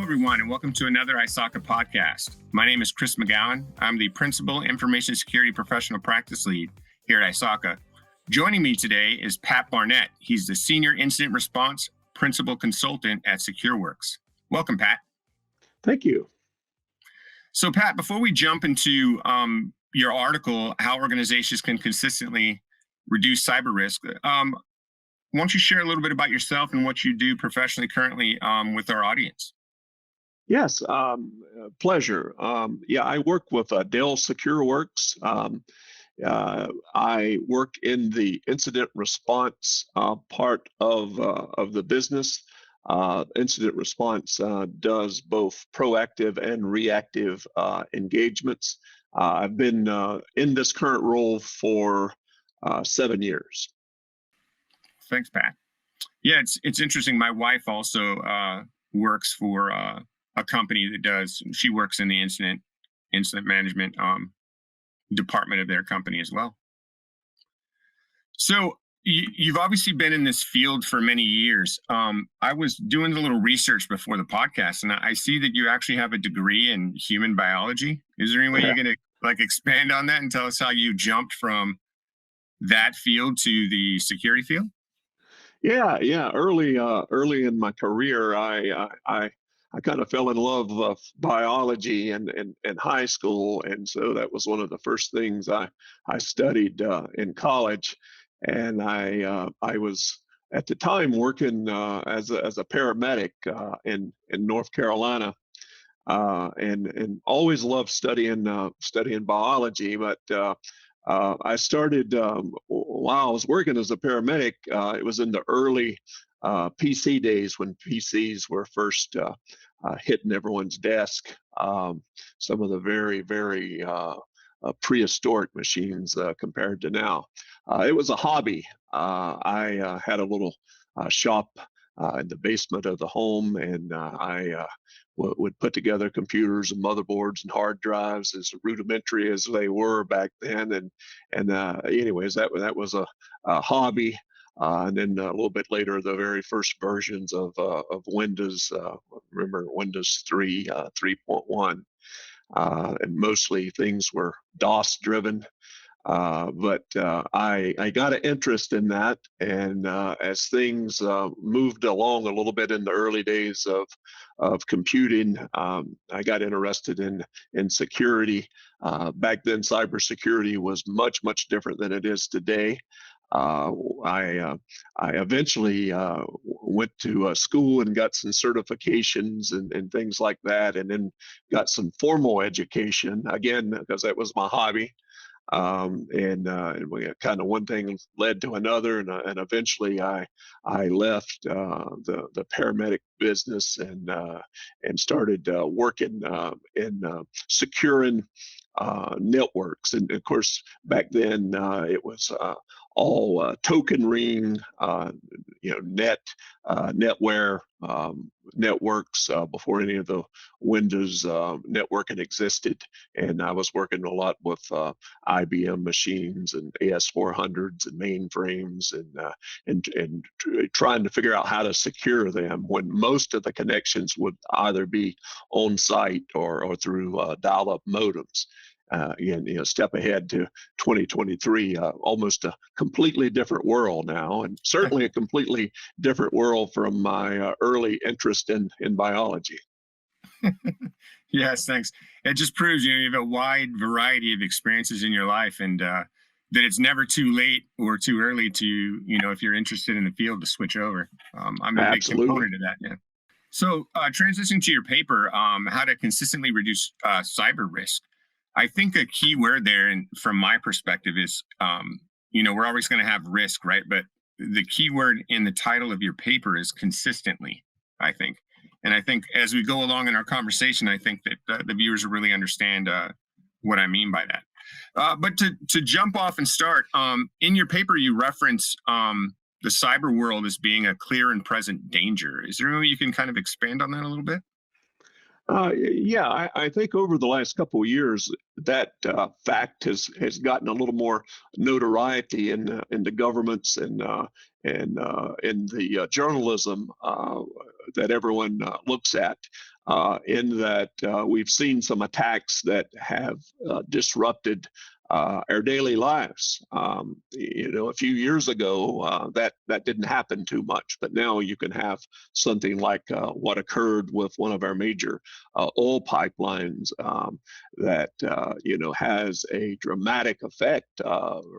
everyone, and welcome to another ISACA podcast. My name is Chris McGowan. I'm the Principal Information Security Professional Practice Lead here at ISACA. Joining me today is Pat Barnett. He's the Senior Incident Response Principal Consultant at SecureWorks. Welcome, Pat. Thank you. So, Pat, before we jump into your article, How Organizations Can Consistently Reduce Cyber Risk, why don't you share a little bit about yourself and what you do professionally currently with our audience? Yes, pleasure. I work with Dell SecureWorks. I work in the incident response part of the business. Incident response does both proactive and reactive engagements. I've been in this current role for 7 years. Thanks, Pat. Yeah, it's interesting. My wife also works for a company she works in the incident management department of their company as well. So you've obviously been in this field for many years. I was doing a little research before the podcast, and I see that you actually have a degree in human biology. Is there any way you're going to expand on that and tell us how you jumped from that field to the security field? Yeah. Early in my career, I kind of fell in love with biology in high school, and so that was one of the first things I studied in college. And I was at the time working as a paramedic in North Carolina, and always loved studying biology, but I started while I was working as a paramedic. It was in the early PC days when PCs were first hitting everyone's desk. Some of the very, very prehistoric machines compared to now. It was a hobby. I had a little shop in the basement of the home, and I would put together computers and motherboards and hard drives, as rudimentary as they were back then. Anyways, that was a hobby. And then a little bit later, the very first versions of Windows. Remember Windows 3, 3.1, and mostly things were DOS driven. But I got an interest in that, and as things moved along a little bit in the early days of computing, I got interested in security. Back then, cybersecurity was much different than it is today. I eventually went to school and got some certifications and things like that, and then got some formal education again because that was my hobby. And we kind of one thing led to another, and eventually I left the paramedic business and started working in securing networks. And of course, back then it was all token ring, netware networks before any of the Windows networking existed. And I was working a lot with IBM machines and AS400s and mainframes, and trying to figure out how to secure them when most of the connections would either be on site or through dial-up modems. Step ahead to 2023, almost a completely different world now, and certainly a completely different world from my early interest in biology. Yes, thanks. It just proves you have a wide variety of experiences in your life, and that it's never too late or too early to, if you're interested in the field, to switch over. I'm a big component of that. Yeah. So transitioning to your paper, how to consistently reduce cyber risk. I think a key word there, and from my perspective, is, we're always going to have risk, right? But the key word in the title of your paper is consistently, I think. And I think as we go along in our conversation, I think that the viewers will really understand what I mean by that. But to jump off and start, in your paper, you reference the cyber world as being a clear and present danger. Is there any way you can kind of expand on that a little bit? I think over the last couple of years, that fact has gotten a little more notoriety in the governments and in the journalism that everyone looks at. in that we've seen some attacks that have disrupted our daily lives. A few years ago, that didn't happen too much, but now you can have something like what occurred with one of our major oil pipelines that has a dramatic effect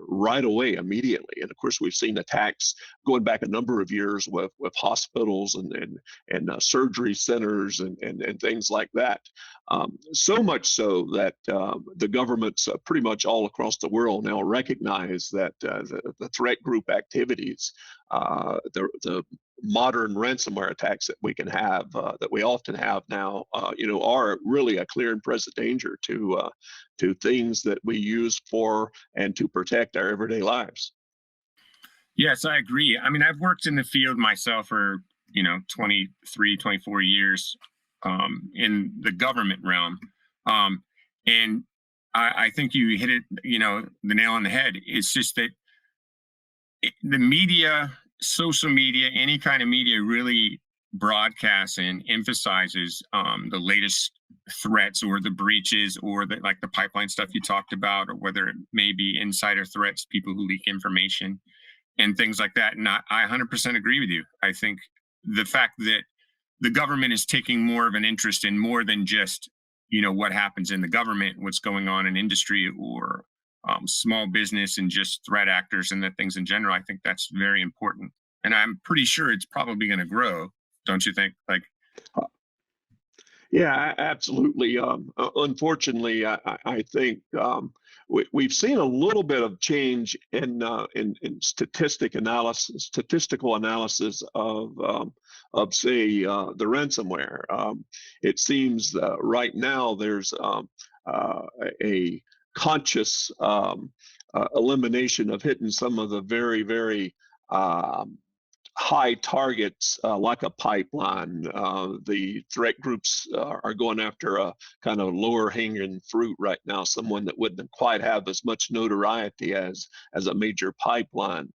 right away, immediately. And of course, we've seen attacks going back a number of years with hospitals and surgery centers and things like that. So much so that the governments pretty much all across the world now recognize that the threat group activities, the modern ransomware attacks that we can have, that we often have now, are really a clear and present danger to things that we use for and to protect our everyday lives. Yes, I agree. I mean, I've worked in the field myself for 23, 24 years, in the government realm, and I think you hit it, the nail on the head. It's just that the media, social media, any kind of media really broadcasts and emphasizes the latest threats or the breaches or like the pipeline stuff you talked about, or whether it may be insider threats, people who leak information and things like that. And I 100% agree with you. I think the fact that the government is taking more of an interest in more than just what happens in the government, what's going on in industry or small business and just threat actors and the things in general. I think that's very important, and I'm pretty sure it's probably going to grow. Don't you think? Like, yeah, absolutely. Unfortunately, I think we've seen a little bit of change in statistical analysis of say the ransomware. It seems right now there's a conscious elimination of hitting some of the very, very high targets like a pipeline. The threat groups are going after a kind of lower hanging fruit right now, someone that wouldn't quite have as much notoriety as a major pipeline.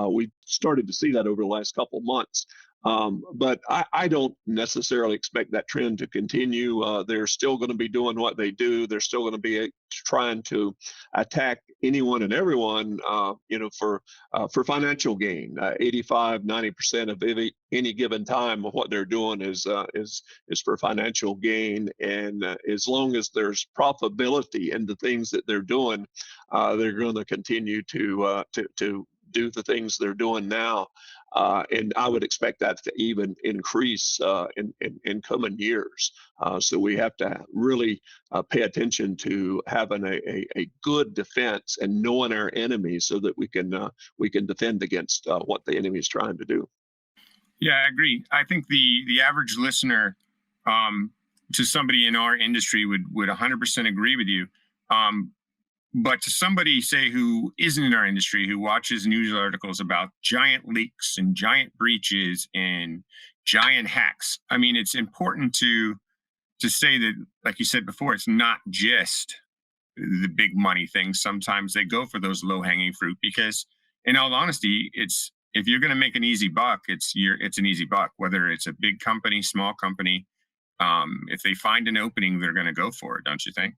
We started to see that over the last couple months. But I don't necessarily expect that trend to continue. They're still going to be doing what they do. They're still going to be trying to attack anyone and everyone, for financial gain. 85, 90% of any given time of what they're doing is for financial gain. And as long as there's profitability in the things that they're doing, they're going to continue to do the things they're doing now. And I would expect that to even increase in coming years. So we have to really pay attention to having a good defense and knowing our enemies so that we can defend against what the enemy is trying to do. yeah, I agree. I think the average listener, to somebody in our industry would 100% agree with you. But to somebody, say, who isn't in our industry, who watches news articles about giant leaks and giant breaches and giant hacks, I mean, it's important to say that, like you said before, it's not just the big money things. Sometimes they go for those low hanging fruit because, in all honesty, it's if you're going to make an easy buck, it's an easy buck. Whether it's a big company, small company, if they find an opening, they're going to go for it. Don't you think?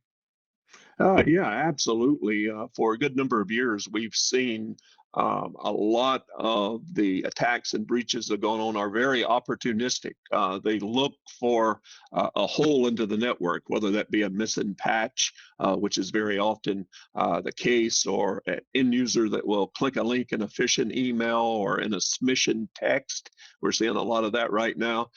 Yeah, absolutely. For a good number of years, we've seen a lot of the attacks and breaches that are going on are very opportunistic. They look for a hole into the network, whether that be a missing patch, which is very often the case, or an end user that will click a link in a phishing email or in a smishing text. We're seeing a lot of that right now.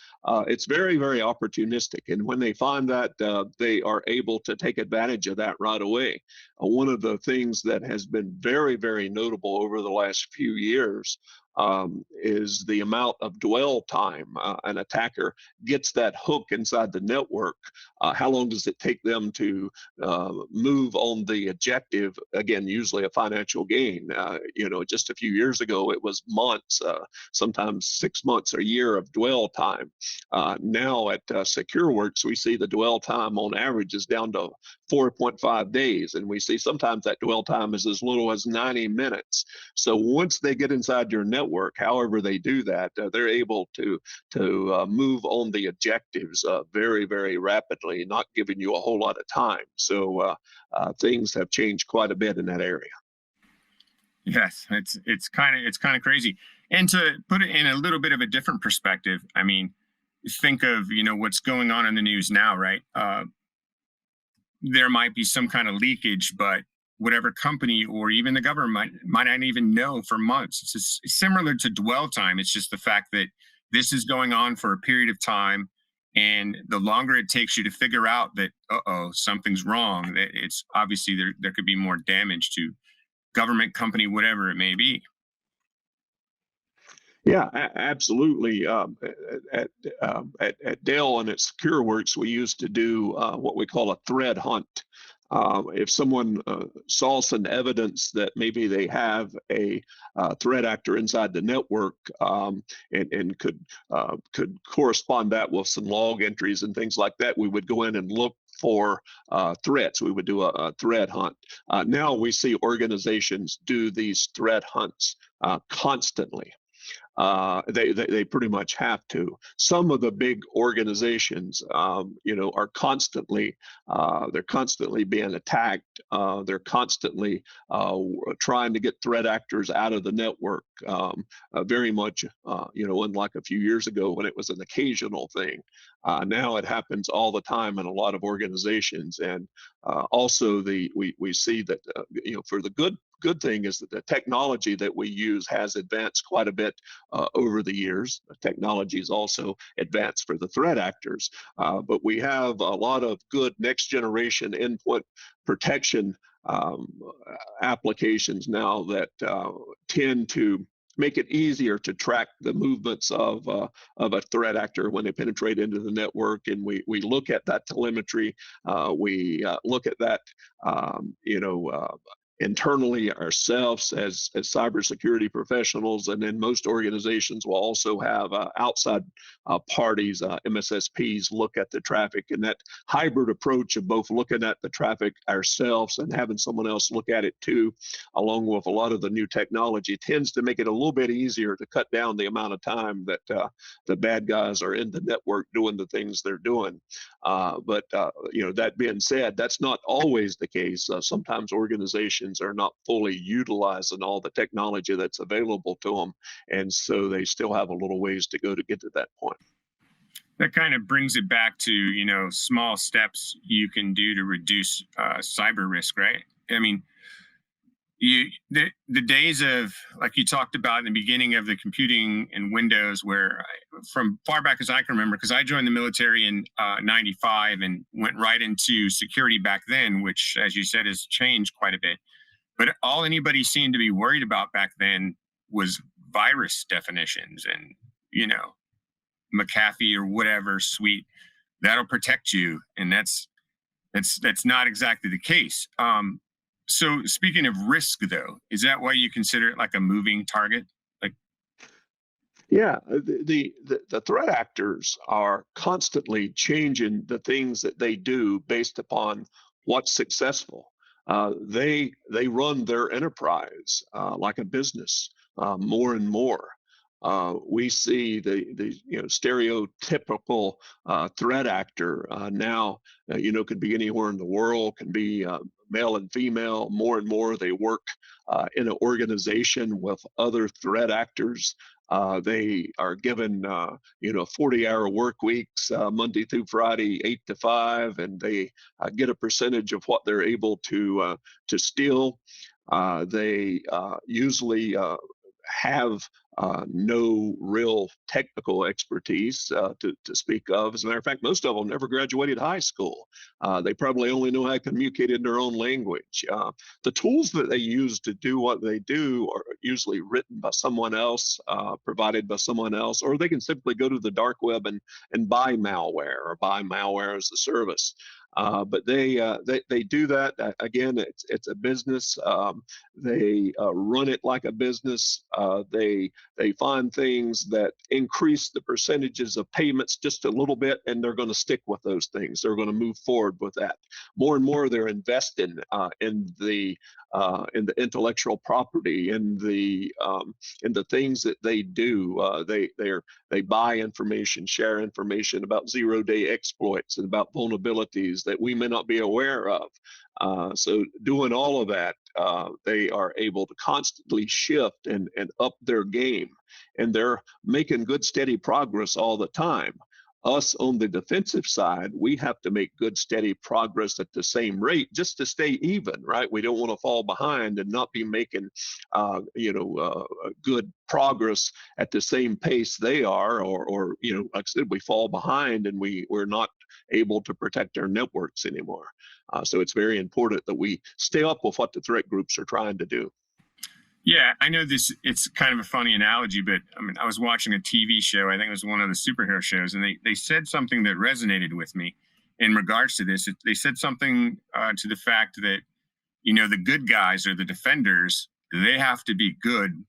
It's very, very opportunistic. And when they find that, they are able to take advantage of that right away. One of the things that has been very, very notable over the last few years is the amount of dwell time an attacker gets that hook inside the network. How long does it take them to move on the objective? Again, usually a financial gain. Just a few years ago, it was months, sometimes 6 months or a year of dwell time. Now at SecureWorks, we see the dwell time on average is down to 4.5 days. And we see sometimes that dwell time is as little as 90 minutes. So once they get inside your network, work. However they do that, they're able to move on the objectives very, very rapidly, not giving you a whole lot of time. So things have changed quite a bit in that area. Yes, it's kind of crazy. And to put it in a little bit of a different perspective, I mean, think of what's going on in the news now, right? There might be some kind of leakage, but whatever company or even the government might not even know for months. It's just similar to dwell time. It's just the fact that this is going on for a period of time, and the longer it takes you to figure out that something's wrong, that it's obviously there could be more damage to government, company, whatever it may be. Yeah, absolutely. At Dell and at SecureWorks, we used to do what we call a threat hunt. If someone saw some evidence that maybe they have a threat actor inside the network, and could correspond that with some log entries and things like that, we would go in and look for threats. We would do a threat hunt. Now we see organizations do these threat hunts constantly. They pretty much have to. Some of the big organizations, are constantly they're constantly being attacked. They're constantly trying to get threat actors out of the network. Very much, unlike a few years ago when it was an occasional thing. Now it happens all the time in a lot of organizations, and also we see that for the good thing is that the technology that we use has advanced quite a bit over the years. The technology is also advanced for the threat actors, but we have a lot of good next generation endpoint protection applications now that tend to make it easier to track the movements of a threat actor when they penetrate into the network. And we look at that telemetry. We look at that, internally ourselves as cybersecurity professionals, and then most organizations will also have outside parties, MSSPs, look at the traffic. And that hybrid approach of both looking at the traffic ourselves and having someone else look at it too, along with a lot of the new technology, tends to make it a little bit easier to cut down the amount of time that the bad guys are in the network doing the things they're doing. But that being said, that's not always the case. Sometimes organizations are not fully utilizing all the technology that's available to them, and so they still have a little ways to go to get to that point. That kind of brings it back to small steps you can do to reduce cyber risk, right? I mean, the days of, like you talked about in the beginning of the computing and Windows, where from far back as I can remember, because I joined the military in '95 and went right into security back then, which, as you said, has changed quite a bit. But all anybody seemed to be worried about back then was virus definitions and, McAfee or whatever suite that'll protect you. And that's not exactly the case. So speaking of risk, though, is that why you consider it like a moving target? Like, Yeah, the threat actors are constantly changing the things that they do based upon what's successful. They run their enterprise like a business more and more. We see the stereotypical threat actor now. Could be anywhere in the world, can be male and female. More and more, they work in an organization with other threat actors. They are given 40-hour work weeks, Monday through Friday, 8 to 5, and they get a percentage of what they're able to steal. They usually have no real technical expertise to speak of. As a matter of fact, most of them never graduated high school. They probably only know how to communicate in their own language. The tools that they use to do what they do are usually written by someone else, provided by someone else, or they can simply go to the dark web and buy malware or buy malware as a service. But they do that. Again, it's a business. They run it like a business. They find things that increase the percentages of payments just a little bit, and they're going to stick with those things. They're going to move forward with that. More and more, they're investing in the in the intellectual property, in the things that they do. They buy information, share information about zero-day exploits and about vulnerabilities that we may not be aware of. So doing all of that, they are able to constantly shift and up their game, and they're making good, steady progress all the time. Us on the defensive side, we have to make good, steady progress at the same rate just to stay even, right? We don't want to fall behind and not be making, good progress at the same pace they are, or like I said, we fall behind and we're not able to protect our networks anymore. So it's very important that we stay up with what the threat groups are trying to do. Yeah, I know this, it's kind of a funny analogy, but I mean, I was watching a TV show, I think it was one of the superhero shows, and they said something that resonated with me in regards to this. They said something to the fact that, the good guys or the defenders, they have to be good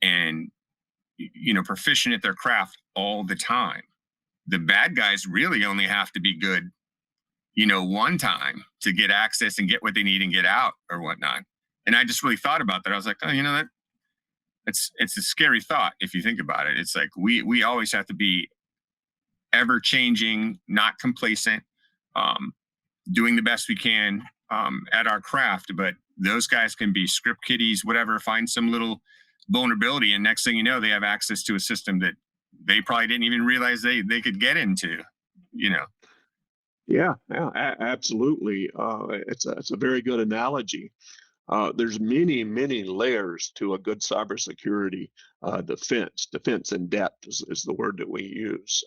and, proficient at their craft all the time. The bad guys really only have to be good, one time to get access and get what they need and get out or whatnot. And I just really thought about that. I was like, oh, it's a scary thought if you think about it. It's like we always have to be ever changing, not complacent, doing the best we can at our craft. But those guys can be script kiddies, whatever, find some little vulnerability, and next thing you know, they have access to a system that they probably didn't even realize they could get into. Yeah, absolutely. It's a very good analogy. There's many layers to a good cybersecurity defense. Defense in depth is the word that we use.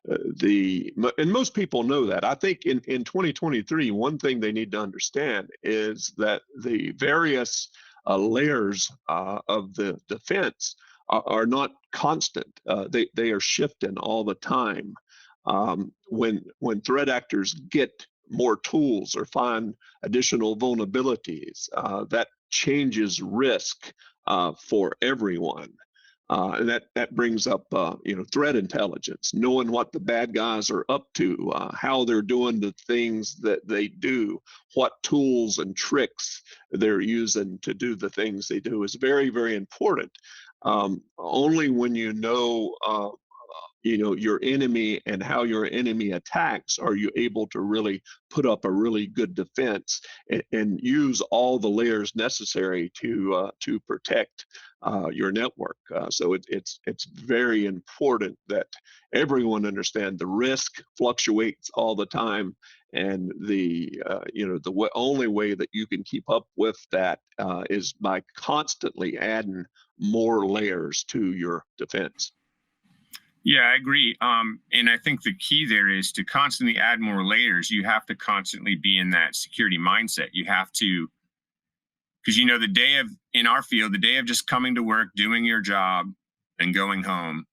And most people know that. I think in 2023, one thing they need to understand is that the various layers of the defense are not constant. They are shifting all the time. When threat actors get more tools or find additional vulnerabilities, that changes risk for everyone. And that brings up, threat intelligence, knowing what the bad guys are up to, how they're doing the things that they do, what tools and tricks they're using to do the things they do is very, very important. Only when you know your enemy and how your enemy attacks are you able to really put up a really good defense and use all the layers necessary to protect your network. So it's very important that everyone understand the risk fluctuates all the time, and the only way that you can keep up with that is by constantly adding more layers to your defense. Yeah, I agree. And I think the key there is to constantly add more layers. You have to constantly be in that security mindset. You have to, because in our field, the day of just coming to work, doing your job and going home,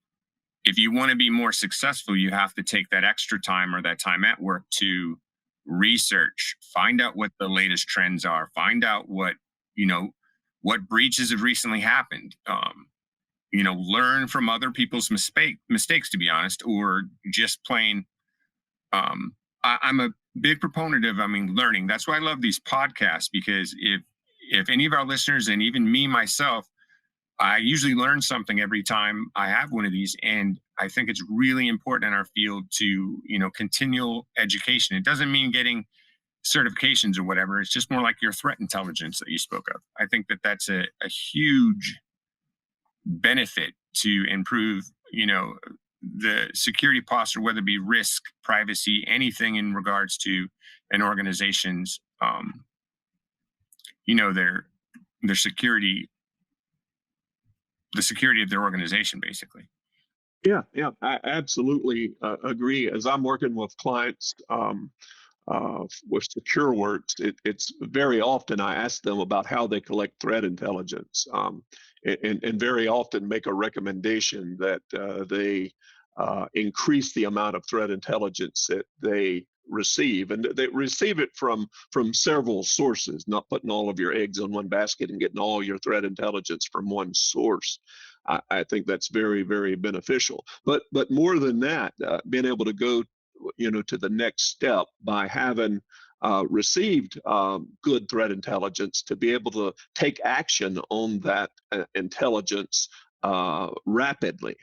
if you want to be more successful, you have to take that extra time or that time at work to research, find out what the latest trends are, find out what breaches have recently happened. Learn from other people's mistakes, to be honest, or just plain. I'm a big proponent of, learning. That's why I love these podcasts, because if any of our listeners, and even me myself, I usually learn something every time I have one of these. And I think it's really important in our field to, continual education. It doesn't mean getting certifications or whatever. It's just more like your threat intelligence that you spoke of. I think that that's a huge benefit to improve, the security posture, whether it be risk, privacy, anything in regards to an organization's, their security, the security of their organization, basically. Yeah, I absolutely agree. As I'm working with clients with SecureWorks, it's very often I ask them about how they collect threat intelligence, and very often make a recommendation that they increase the amount of threat intelligence that they receive, and they receive it from several sources, not putting all of your eggs in one basket and getting all your threat intelligence from one source. I think that's very, very beneficial. But more than that, being able to go to the next step by having received good threat intelligence to be able to take action on that intelligence rapidly.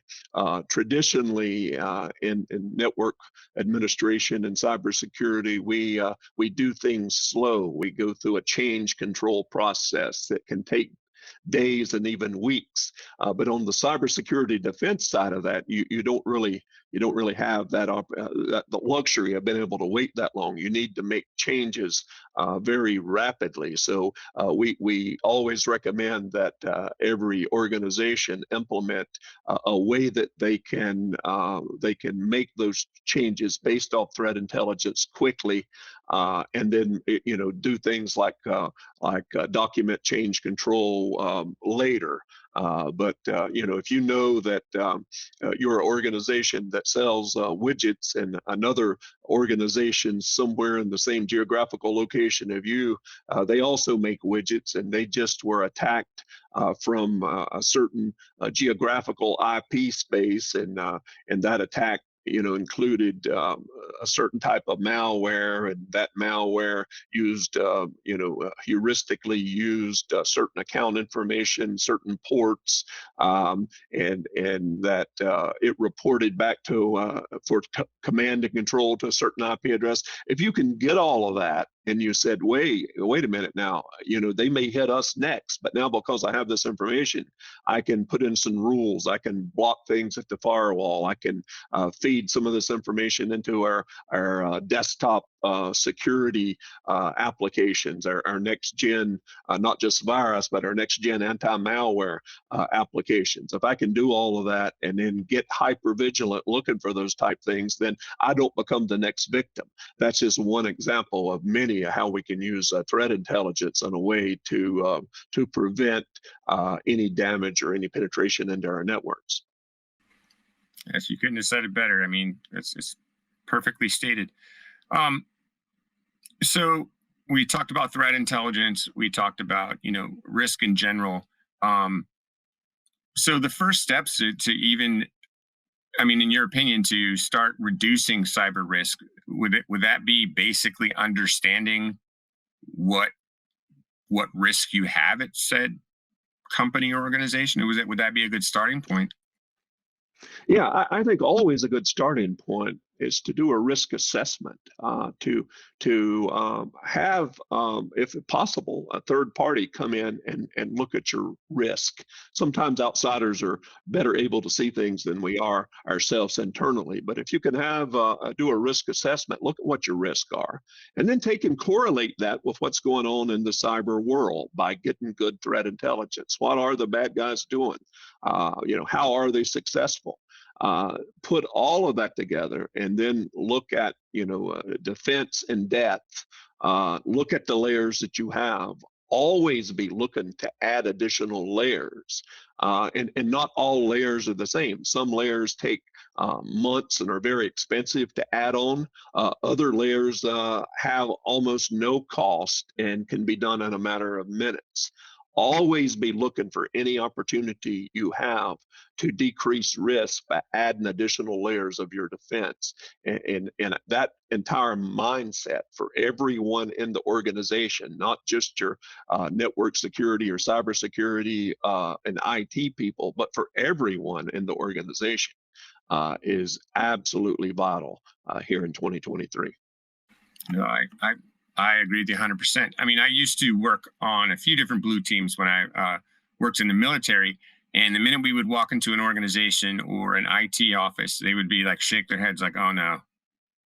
Traditionally, in network administration and cybersecurity, we do things slow. We go through a change control process that can take days and even weeks. But on the cybersecurity defense side of that, you don't really have that the luxury of being able to wait that long. You need to make changes very rapidly. So we always recommend that every organization implement a way that they can make those changes based off threat intelligence quickly, and then do things like document change control later. But if you know that you're an organization that sells widgets and another organization somewhere in the same geographical location of you, they also make widgets, and they just were attacked from a certain geographical IP space, and that attack included a certain type of malware, and that malware used, heuristically used certain account information, certain ports, and that it reported back to for command and control to a certain IP address. If you can get all of that, and you said, wait a minute now, they may hit us next, but now because I have this information, I can put in some rules. I can block things at the firewall. I can feed some of this information into our desktop security applications, our next gen, not just virus, but our next gen anti-malware applications. If I can do all of that and then get hyper vigilant looking for those type things, then I don't become the next victim. That's just one example of many of how we can use threat intelligence in a way to prevent any damage or any penetration into our networks. Yes, you couldn't have said it better. I mean, it's perfectly stated. So we talked about threat intelligence. We talked about, risk in general. So the first steps to even, in your opinion, to start reducing cyber risk, would that be basically understanding what risk you have at said company or organization? Would that be a good starting point? Yeah, I think always a good starting point is to do a risk assessment, to have, if possible, a third party come in and look at your risk. Sometimes outsiders are better able to see things than we are ourselves internally. But if you can have do a risk assessment, look at what your risks are, and then take and correlate that with what's going on in the cyber world by getting good threat intelligence. What are the bad guys doing? How are they successful? Put all of that together and then look at defense in depth. Look at the layers that you have. Always be looking to add additional layers, and not all layers are the same. Some layers take months and are very expensive to add on. Other layers have almost no cost and can be done in a matter of minutes. Always be looking for any opportunity you have to decrease risk by adding additional layers of your defense. And that entire mindset for everyone in the organization, not just your network security or cybersecurity and IT people, but for everyone in the organization is absolutely vital here in 2023. No, I agree with you 100%. I used to work on a few different blue teams when I worked in the military. And the minute we would walk into an organization or an IT office, they would be like, shake their heads like, oh no,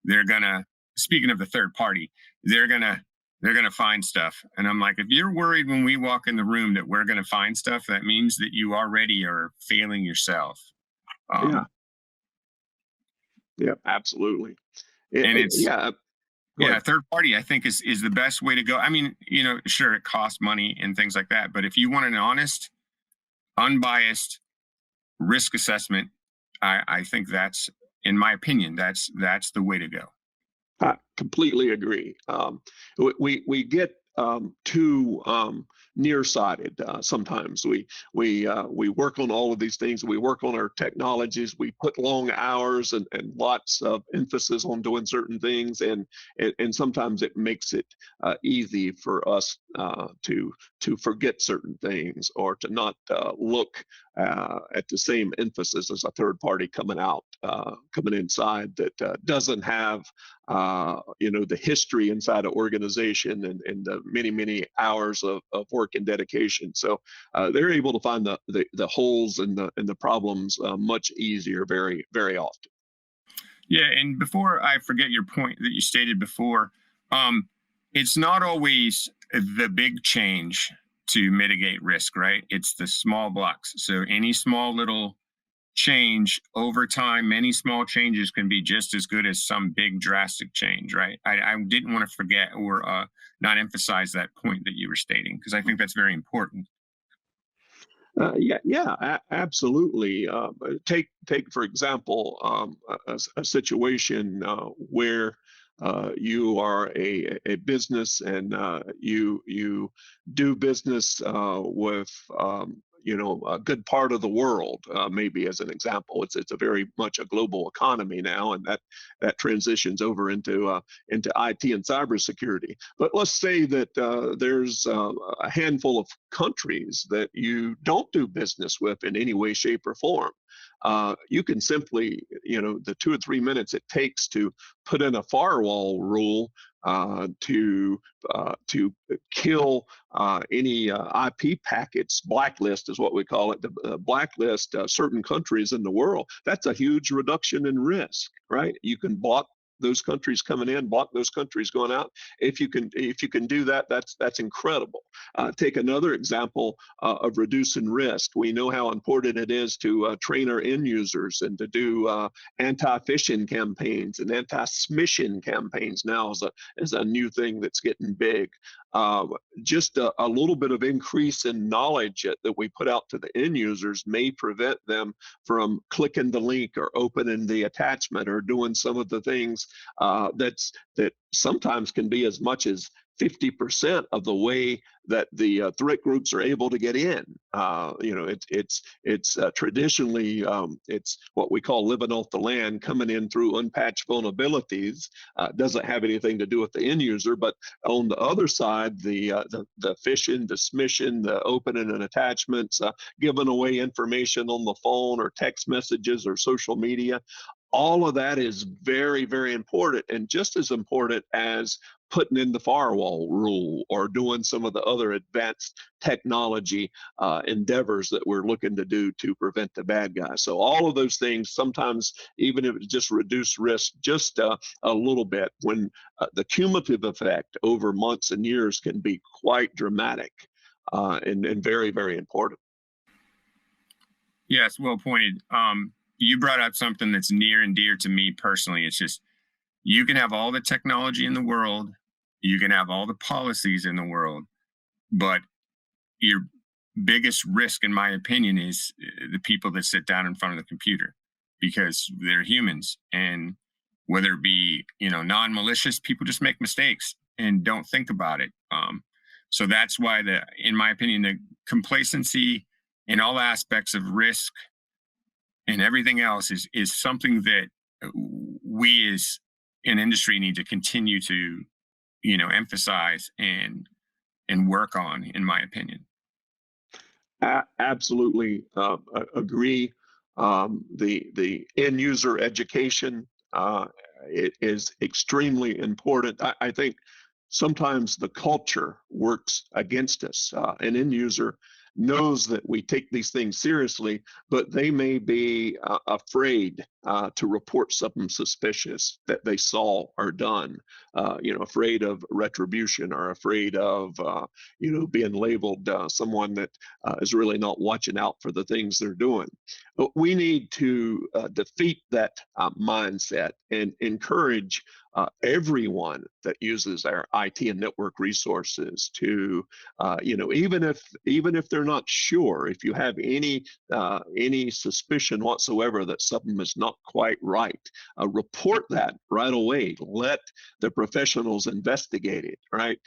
they're gonna, speaking of the third party, they're gonna find stuff. And I'm like, if you're worried when we walk in the room that we're gonna find stuff, that means that you already are failing yourself. Yeah, absolutely. And it's, yeah, third party, I think is the best way to go. Sure, it costs money and things like that, but if you want an honest, unbiased risk assessment, I think that's, in my opinion, that's the way to go. I completely agree. We get too nearsighted. Sometimes we work on all of these things. We work on our technologies. We put long hours and lots of emphasis on doing certain things, and sometimes it makes it easy for us to forget certain things, or to not look at the same emphasis as a third party coming inside that doesn't have the history inside an organization and the many hours of work and dedication. So they're able to find the holes and the problems much easier very often. Yeah, and before I forget your point that you stated before, it's not always the big change to mitigate risk, right? It's the small blocks. So any small little change over time, many small changes can be just as good as some big drastic change, right? I didn't want to forget or not emphasize that point that you were stating, because I think that's very important. Absolutely. Take for example a situation where you are a business, and you do business with a good part of the world. Maybe as an example, it's a very much a global economy now, and that transitions over into IT and cybersecurity. But let's say that there's a handful of countries that you don't do business with in any way, shape, or form. You can simply, the 2 or 3 minutes it takes to put in a firewall rule to kill any IP packets, blacklist is what we call it, the blacklist certain countries in the world. That's a huge reduction in risk, right? You can block those countries coming in, block those countries going out. If you can do that, that's incredible. Take another example of reducing risk. We know how important it is to train our end users and to do anti-phishing campaigns and anti-smishing campaigns. Now is a new thing that's getting big. Just a little bit of increase in knowledge that we put out to the end users may prevent them from clicking the link or opening the attachment or doing some of the things that sometimes can be as much as 50% of the way that the threat groups are able to get in. It's traditionally it's what we call living off the land, coming in through unpatched vulnerabilities. Doesn't have anything to do with the end user, but on the other side, the phishing, the smishing, the opening and attachments, giving away information on the phone or text messages or social media. All of that is very important, and just as important as putting in the firewall rule or doing some of the other advanced technology endeavors that we're looking to do to prevent the bad guys. So all of those things, sometimes even if it just reduce risk just a little bit, when the cumulative effect over months and years can be quite dramatic and very important. Yes, well pointed. You brought up something that's near and dear to me personally. It's just, you can have all the technology in the world, you can have all the policies in the world, but your biggest risk, in my opinion, is the people that sit down in front of the computer, because they're humans. And whether it be, non-malicious, people just make mistakes and don't think about it. So that's why in my opinion, the complacency in all aspects of risk and everything else is something that we as an industry need to continue to, emphasize and work on, in my opinion. Absolutely agree. The end user education it is extremely important. I think sometimes the culture works against us. An end user knows that we take these things seriously, but they may be afraid to report something suspicious that they saw or done, afraid of retribution or afraid of, being labeled someone that is really not watching out for the things they're doing. But we need to defeat that mindset and encourage everyone that uses our IT and network resources to, even if they're not sure, if you have any suspicion whatsoever that something is not quite right. Report that right away. Let the professionals investigate it, right?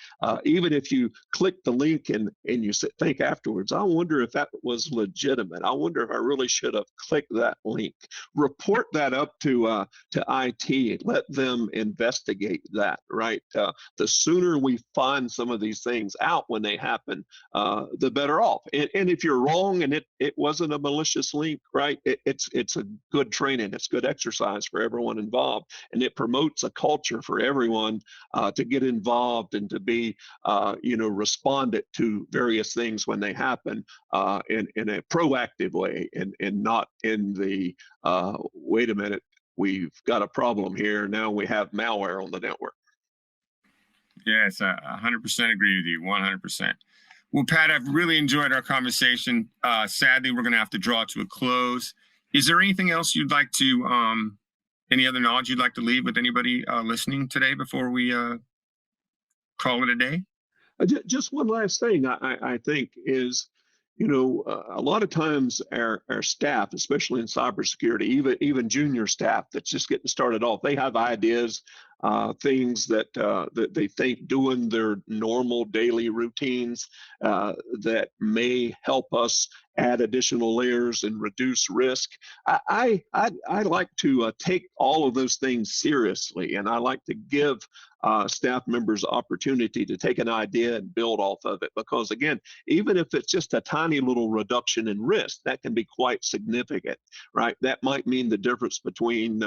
Even if you click the link and you think afterwards, I wonder if that was legitimate. I wonder if I really should have clicked that link. Report that up to IT. Let them investigate that, right? The sooner we find some of these things out when they happen, the better off. And if you're wrong and it wasn't a malicious link, right? It's a good training. It's good exercise for everyone involved, and it promotes a culture for everyone to get involved and to be, respondent to various things when they happen in a proactive way, and not in the wait a minute, we've got a problem here. Now we have malware on the network. Yes, I 100% agree with you, 100%. Well, Pat, I've really enjoyed our conversation. Sadly, we're going to have to draw to a close. Is there anything else you'd like to, any other knowledge you'd like to leave with anybody listening today before we call it a day? Just one last thing I think is, a lot of times our staff, especially in cybersecurity, even junior staff that's just getting started off, they have ideas, things that they think doing their normal daily routines that may help us add additional layers and reduce risk. I like to take all of those things seriously, and I like to give staff members opportunity to take an idea and build off of it, because again, even if it's just a tiny little reduction in risk, that can be quite significant, right? That might mean the difference between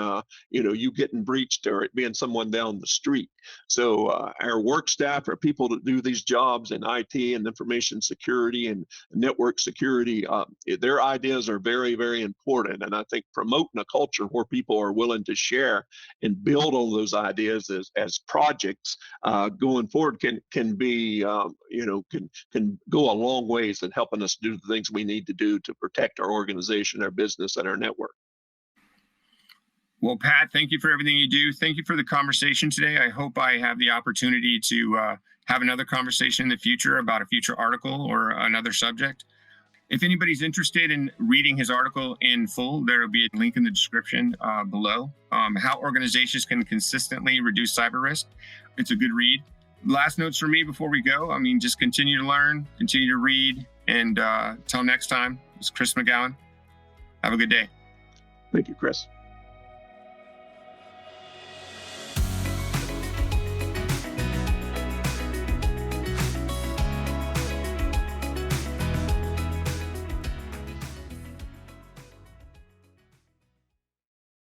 you getting breached or it being someone down the street. So our work staff are people that do these jobs in IT and information security and network security. Their ideas are very, very important, and I think promoting a culture where people are willing to share and build on those ideas as projects going forward can be can go a long ways in helping us do the things we need to do to protect our organization, our business, and our network. Well, Pat, thank you for everything you do. Thank you for the conversation today. I hope I have the opportunity to have another conversation in the future about a future article or another subject. If anybody's interested in reading his article in full, there will be a link in the description below. How organizations can consistently reduce cyber risk. It's a good read. Last notes from me before we go. I mean, just continue to learn, continue to read, and till next time, it's Chris McGowan. Have a good day. Thank you, Chris.